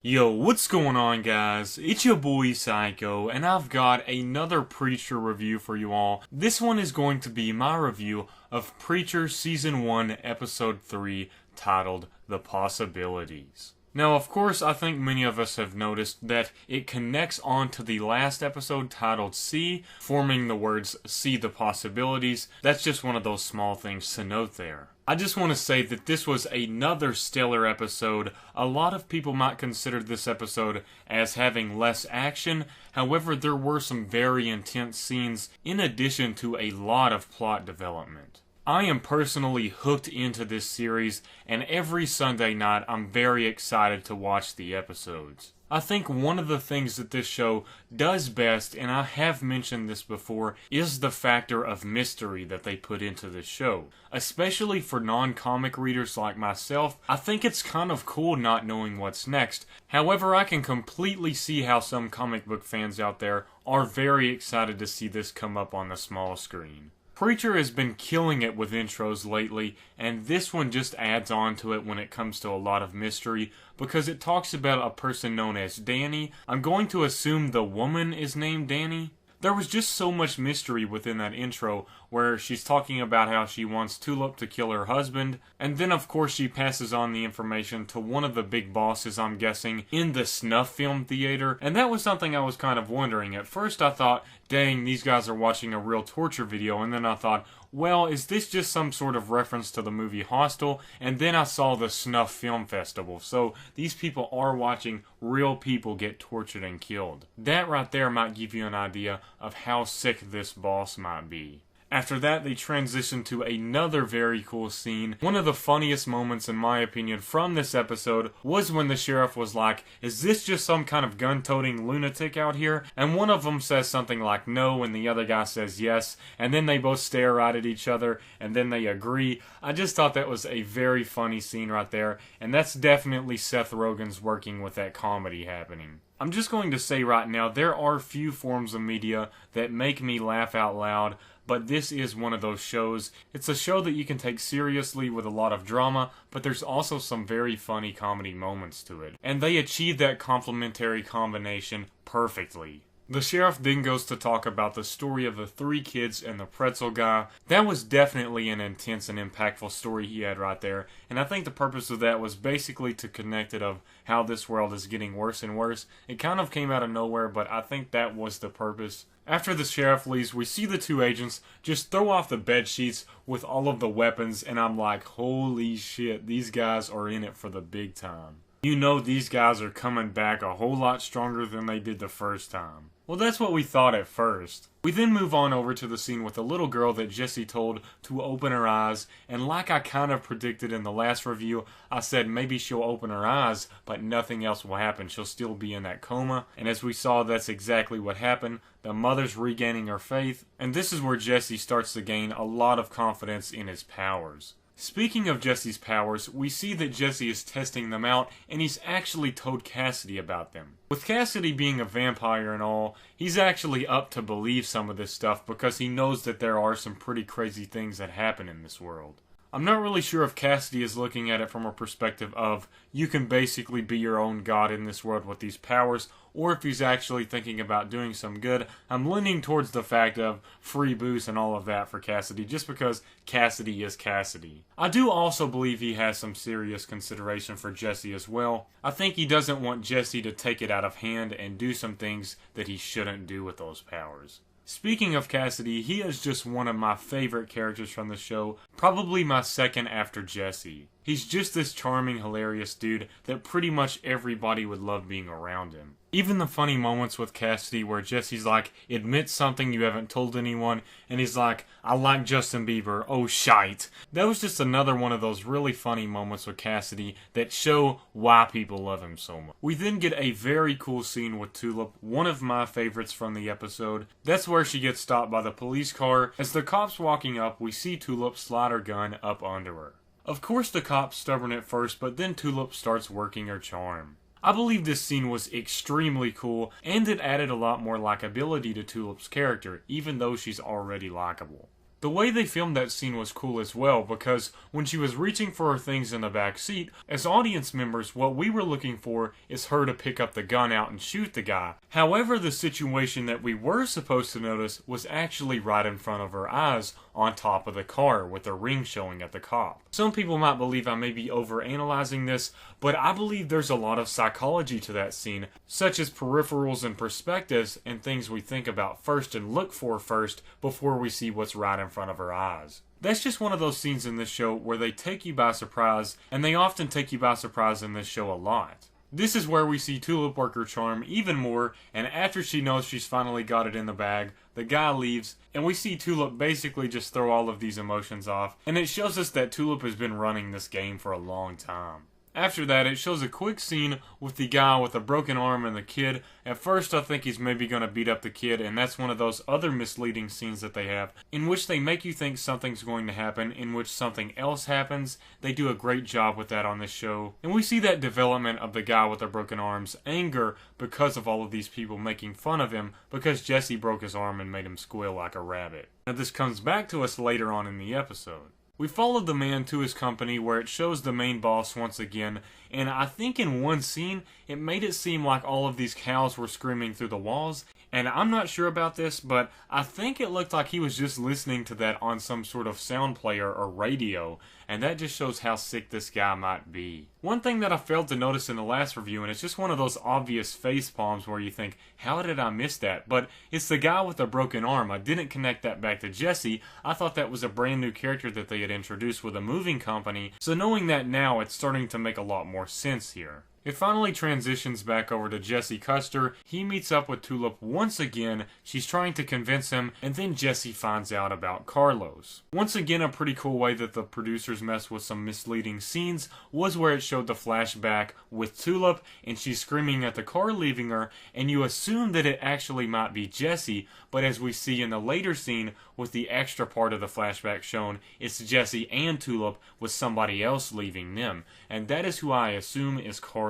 Yo, what's going on, guys? It's your boy Psycho, and I've got another Preacher review for you all. This one is going to be my review of Preacher Season 1, Episode 3, titled The Possibilities. Now, of course, I think many of us have noticed that it connects on to the last episode titled See, forming the words See the Possibilities. That's just one of those small things to note there. I just want to say that this was another stellar episode. A lot of people might consider this episode as having less action. However, there were some very intense scenes in addition to a lot of plot development. I am personally hooked into this series, and every Sunday night I'm very excited to watch the episodes. I think one of the things that this show does best, and I have mentioned this before, is the factor of mystery that they put into this show. Especially for non-comic readers like myself, I think it's kind of cool not knowing what's next. However, I can completely see how some comic book fans out there are very excited to see this come up on the small screen. Preacher has been killing it with intros lately, and this one just adds on to it when it comes to a lot of mystery, because it talks about a person known as Danny. I'm going to assume the woman is named Danny. There was just so much mystery within that intro, where she's talking about how she wants Tulip to kill her husband, and then of course she passes on the information to one of the big bosses, I'm guessing, in the snuff film theater, and that was something I was kind of wondering. At first I thought, dang, these guys are watching a real torture video, and then I thought, well, is this just some sort of reference to the movie Hostel? And then I saw the Snuff Film Festival, so these people are watching real people get tortured and killed. That right there might give you an idea of how sick this boss might be. After that, they transition to another very cool scene. One of the funniest moments, in my opinion, from this episode was when the sheriff was like, is this just some kind of gun-toting lunatic out here? And one of them says something like no, and the other guy says yes, and then they both stare right at each other, and then they agree. I just thought that was a very funny scene right there, and that's definitely Seth Rogen's working with that comedy happening. I'm just going to say right now, there are few forms of media that make me laugh out loud, but this is one of those shows. It's a show that you can take seriously with a lot of drama, but there's also some very funny comedy moments to it. And they achieve that complementary combination perfectly. The sheriff then goes to talk about the story of the three kids and the pretzel guy. That was definitely an intense and impactful story he had right there, and I think the purpose of that was basically to connect it of how this world is getting worse and worse. It kind of came out of nowhere, but I think that was the purpose. After the sheriff leaves, we see the two agents just throw off the bed sheets with all of the weapons, and I'm like, holy shit, these guys are in it for the big time. You know these guys are coming back a whole lot stronger than they did the first time. Well, that's what we thought at first. We then move on over to the scene with the little girl that Jesse told to open her eyes, and like I kind of predicted in the last review, I said maybe she'll open her eyes, but nothing else will happen. She'll still be in that coma, and as we saw, that's exactly what happened. The mother's regaining her faith, and this is where Jesse starts to gain a lot of confidence in his powers. Speaking of Jesse's powers, we see that Jesse is testing them out, and he's actually told Cassidy about them. With Cassidy being a vampire and all, he's actually up to believe some of this stuff because he knows that there are some pretty crazy things that happen in this world. I'm not really sure if Cassidy is looking at it from a perspective of you can basically be your own god in this world with these powers, or if he's actually thinking about doing some good. I'm leaning towards the fact of free booze and all of that for Cassidy, just because Cassidy is Cassidy. I do also believe he has some serious consideration for Jesse as well. I think he doesn't want Jesse to take it out of hand and do some things that he shouldn't do with those powers. Speaking of Cassidy, he is just one of my favorite characters from the show, probably my second after Jesse. He's just this charming, hilarious dude that pretty much everybody would love being around him. Even the funny moments with Cassidy where Jesse's like, admit something you haven't told anyone, and he's like, I like Justin Bieber, oh shite. That was just another one of those really funny moments with Cassidy that show why people love him so much. We then get a very cool scene with Tulip, one of my favorites from the episode. That's where she gets stopped by the police car. As the cop's walking up, we see Tulip slide her gun up under her. Of course the cop's stubborn at first, but then Tulip starts working her charm. I believe this scene was extremely cool, and it added a lot more likability to Tulip's character, even though she's already likable. The way they filmed that scene was cool as well, because when she was reaching for her things in the back seat, as audience members, what we were looking for is her to pick up the gun out and shoot the guy. However, the situation that we were supposed to notice was actually right in front of her eyes, on top of the car, with the ring showing at the cop. Some people might believe I may be overanalyzing this, but I believe there's a lot of psychology to that scene, such as peripherals and perspectives, and things we think about first and look for first before we see what's right in front of our eyes. That's just one of those scenes in this show where they take you by surprise, and they often take you by surprise in this show a lot. This is where we see Tulip work her charm even more, and after she knows she's finally got it in the bag, the guy leaves, and we see Tulip basically just throw all of these emotions off, and it shows us that Tulip has been running this game for a long time. After that, it shows a quick scene with the guy with a broken arm and the kid. At first, I think he's maybe going to beat up the kid, and that's one of those other misleading scenes that they have, in which they make you think something's going to happen, in which something else happens. They do a great job with that on this show. And we see that development of the guy with the broken arm's anger because of all of these people making fun of him, because Jesse broke his arm and made him squeal like a rabbit. Now, this comes back to us later on in the episode. We followed the man to his company where it shows the main boss once again, and I think in one scene, it made it seem like all of these cows were screaming through the walls, and I'm not sure about this, but I think it looked like he was just listening to that on some sort of sound player or radio, and that just shows how sick this guy might be. One thing that I failed to notice in the last review, and it's just one of those obvious face palms where you think, how did I miss that? But it's the guy with the broken arm. I didn't connect that back to Jesse. I thought that was a brand new character that they had introduced with a moving company, so knowing that now, it's starting to make a lot more sense here. It finally transitions back over to Jesse Custer. He meets up with Tulip once again. She's trying to convince him, and then Jesse finds out about Carlos. Once again, a pretty cool way that the producers messed with some misleading scenes was where it showed the flashback with Tulip, and she's screaming at the car leaving her, and you assume that it actually might be Jesse, but as we see in the later scene with the extra part of the flashback shown, it's Jesse and Tulip with somebody else leaving them, and that is who I assume is Carlos.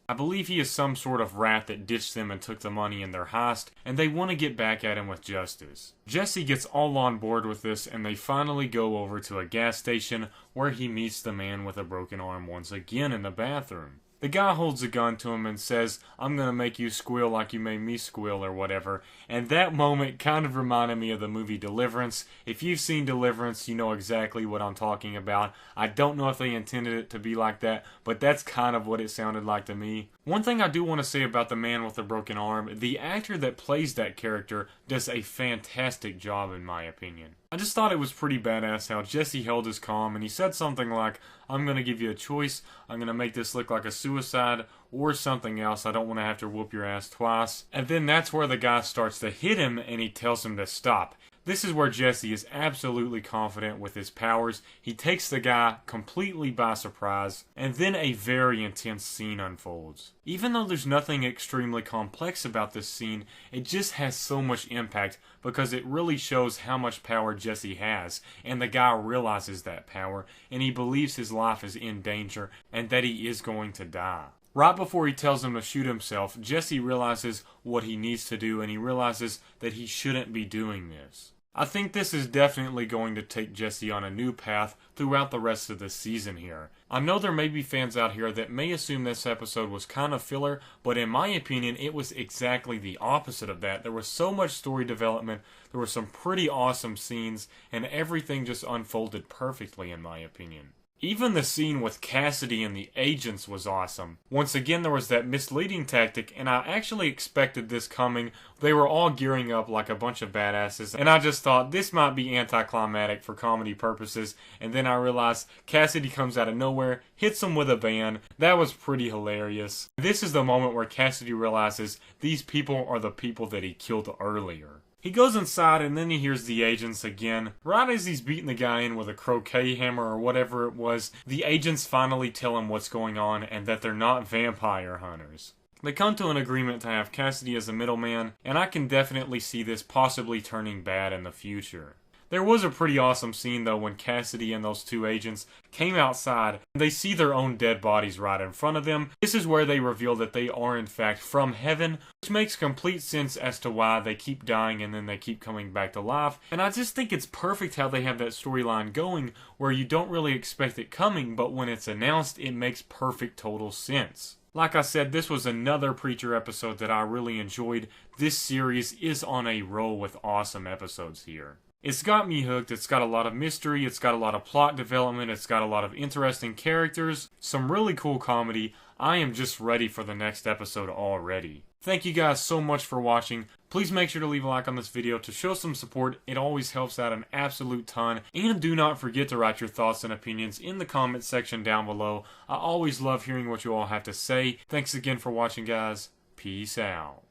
I believe he is some sort of rat that ditched them and took the money in their heist, and they want to get back at him with justice. Jesse gets all on board with this, and they finally go over to a gas station where he meets the man with a broken arm once again in the bathroom. The guy holds a gun to him and says, "I'm gonna make you squeal like you made me squeal," or whatever. And that moment kind of reminded me of the movie Deliverance. If you've seen Deliverance, you know exactly what I'm talking about. I don't know if they intended it to be like that, but that's kind of what it sounded like to me. One thing I do want to say about the man with the broken arm, the actor that plays that character does a fantastic job in my opinion. I just thought it was pretty badass how Jesse held his calm and he said something like, "I'm going to give you a choice. I'm going to make this look like a suicide or something else. I don't want to have to whoop your ass twice." And then that's where the guy starts to hit him and he tells him to stop. This is where Jesse is absolutely confident with his powers. He takes the guy completely by surprise, and then a very intense scene unfolds. Even though there's nothing extremely complex about this scene, it just has so much impact because it really shows how much power Jesse has, and the guy realizes that power, and he believes his life is in danger and that he is going to die. Right before he tells him to shoot himself, Jesse realizes what he needs to do, and he realizes that he shouldn't be doing this. I think this is definitely going to take Jesse on a new path throughout the rest of the season here. I know there may be fans out here that may assume this episode was kind of filler, but in my opinion, it was exactly the opposite of that. There was so much story development, there were some pretty awesome scenes, and everything just unfolded perfectly in my opinion. Even the scene with Cassidy and the agents was awesome. Once again, there was that misleading tactic, and I actually expected this coming. They were all gearing up like a bunch of badasses, and I just thought this might be anticlimactic for comedy purposes, and then I realized Cassidy comes out of nowhere, hits him with a van. That was pretty hilarious. This is the moment where Cassidy realizes these people are the people that he killed earlier. He goes inside and then he hears the agents again. Right as he's beating the guy in with a croquet hammer or whatever it was, the agents finally tell him what's going on and that they're not vampire hunters. They come to an agreement to have Cassidy as a middleman, and I can definitely see this possibly turning bad in the future. There was a pretty awesome scene though when Cassidy and those two agents came outside and they see their own dead bodies right in front of them. This is where they reveal that they are in fact from heaven, which makes complete sense as to why they keep dying and then they keep coming back to life. And I just think it's perfect how they have that storyline going where you don't really expect it coming, but when it's announced it makes perfect total sense. Like I said, this was another Preacher episode that I really enjoyed. This series is on a roll with awesome episodes here. It's got me hooked, it's got a lot of mystery, it's got a lot of plot development, it's got a lot of interesting characters, some really cool comedy. I am just ready for the next episode already. Thank you guys so much for watching. Please make sure to leave a like on this video to show some support. It always helps out an absolute ton. And do not forget to write your thoughts and opinions in the comments section down below. I always love hearing what you all have to say. Thanks again for watching, guys. Peace out.